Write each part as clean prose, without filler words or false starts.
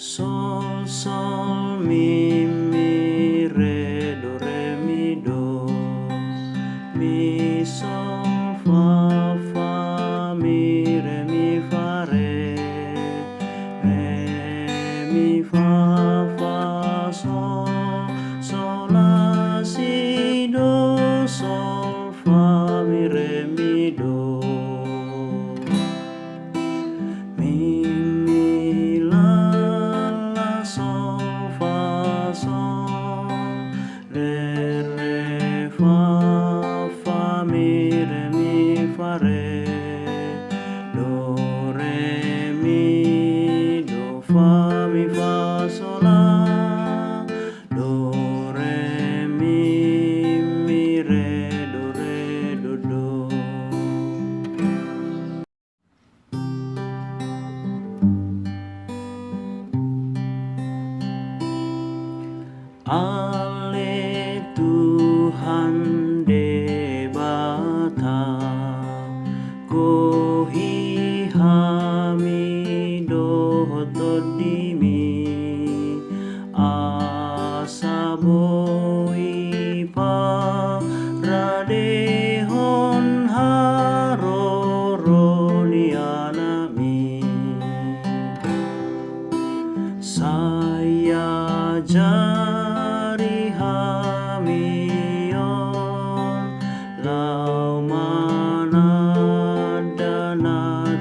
Sol, sol, mi, re, do, re, mi, do. Mi, sol, fa, mi, re, mi, fa, re. Re, mi, fa, sol. Sol, la, si, do. Sol, fa, mi, re, mi, do. Mi, la, sol, fa, sol. Re, fa, mi, fa, re. Do, re, mi, do, fa, sol, la. Do, re, mi, re, do, do. Ale Tuhan debata kohi hamido todimi asaboi pa radehon haroroni anami saya jari hamion lau manadana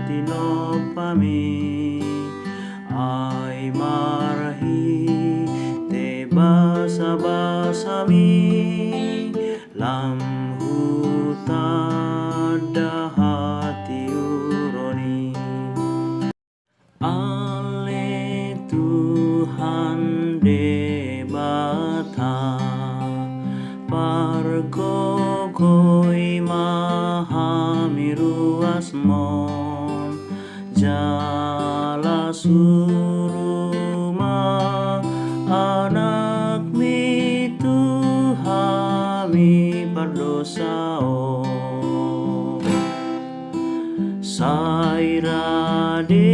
tinopami ai marhi te basa-basami lam hutada hati uroni. Ale Tuhan debata pargogoi mahamiru asmon jala suruma anak mi Tuhami pardosao saira de